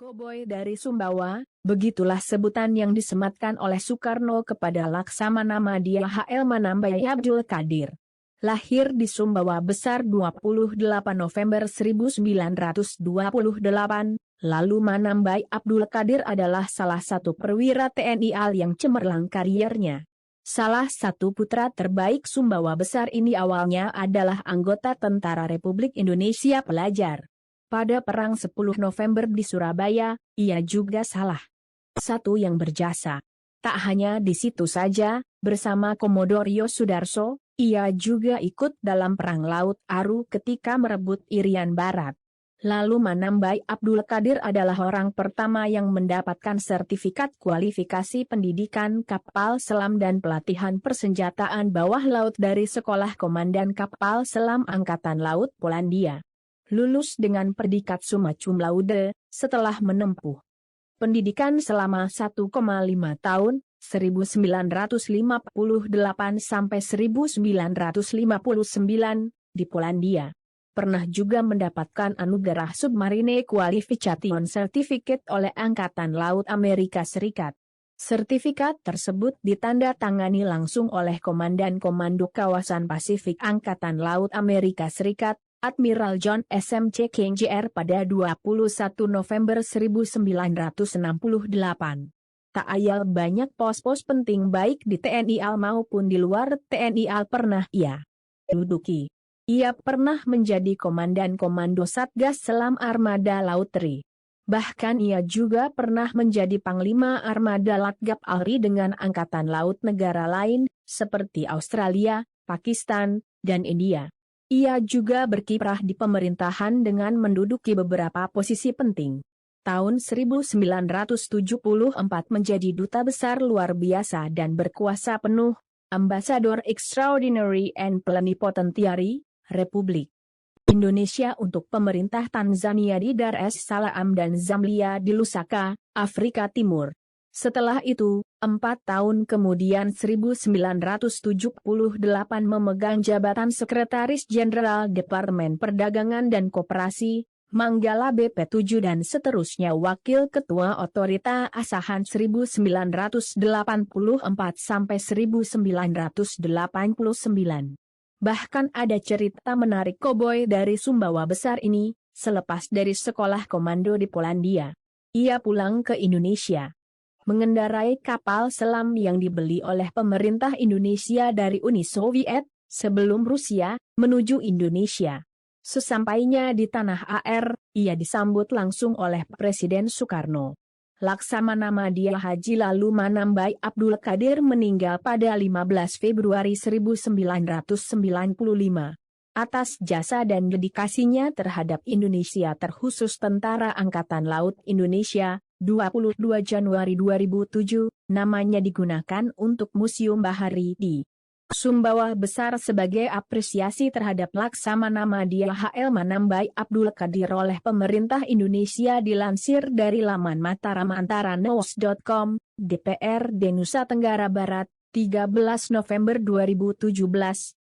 Koboi dari Sumbawa, begitulah sebutan yang disematkan oleh Soekarno kepada Laksamana Madia H.L. Manambai Abdul Qadir. Lahir di Sumbawa Besar 28 November 1928, lalu Manambai Abdul Qadir adalah salah satu perwira TNI AL yang cemerlang kariernya. Salah satu putra terbaik Sumbawa Besar ini awalnya adalah anggota Tentara Republik Indonesia Pelajar. Pada Perang 10 November di Surabaya, ia juga salah satu yang berjasa. Tak hanya di situ saja, bersama Komodorio Sudarso, ia juga ikut dalam Perang Laut Aru ketika merebut Irian Barat. Lalu Manambai Abdul Qadir adalah orang pertama yang mendapatkan sertifikat kualifikasi pendidikan kapal selam dan pelatihan persenjataan bawah laut dari Sekolah Komandan Kapal Selam Angkatan Laut Polandia. Lulus dengan predikat summa cum laude, setelah menempuh pendidikan selama 1,5 tahun, 1958 sampai 1959, di Polandia. Pernah juga mendapatkan anugerah Submarine Qualification Certificate oleh Angkatan Laut Amerika Serikat. Sertifikat tersebut ditandatangani langsung oleh Komandan Komando Kawasan Pasifik Angkatan Laut Amerika Serikat, Admiral John SMC King Jr. pada 21 November 1968. Tak ayal banyak pos-pos penting baik di TNI AL maupun di luar TNI AL pernah ia duduki. Ia pernah menjadi Komandan Komando Satgas Selam Armada Laut Tri. Bahkan ia juga pernah menjadi Panglima Armada Latgab ALRI dengan Angkatan Laut negara lain, seperti Australia, Pakistan, dan India. Ia juga berkiprah di pemerintahan dengan menduduki beberapa posisi penting. Tahun 1974 menjadi Duta Besar Luar Biasa dan berkuasa penuh, Ambassador Extraordinary and Plenipotentiary, Republik Indonesia untuk pemerintah Tanzania di Dar es Salaam dan Zambia di Lusaka, Afrika Timur. Setelah itu, 4 tahun kemudian 1978 memegang jabatan Sekretaris Jenderal Departemen Perdagangan dan Koperasi, Manggala BP7 dan seterusnya Wakil Ketua Otorita Asahan 1984 sampai 1989. Bahkan ada cerita menarik koboi dari Sumbawa Besar ini, selepas dari sekolah komando di Polandia. Ia pulang ke Indonesia mengendarai kapal selam yang dibeli oleh pemerintah Indonesia dari Uni Soviet, sebelum Rusia, menuju Indonesia. Sesampainya di tanah AR, ia disambut langsung oleh Presiden Soekarno. Laksamana Madia Haji lalu Manambai Abdul Qadir meninggal pada 15 Februari 1995. Atas jasa dan dedikasinya terhadap Indonesia terkhusus Tentara Angkatan Laut Indonesia, 22 Januari 2007, namanya digunakan untuk Museum Bahari di Sumbawa Besar sebagai apresiasi terhadap Laksamana Madia H.L. Manambai Abdul Qadir oleh pemerintah Indonesia dilansir dari laman mataramantaranews.com, DPRD Nusa Tenggara Barat, 13 November 2017,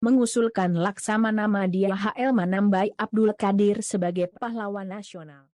mengusulkan Laksamana Madia H.L. Manambai Abdul Qadir sebagai pahlawan nasional.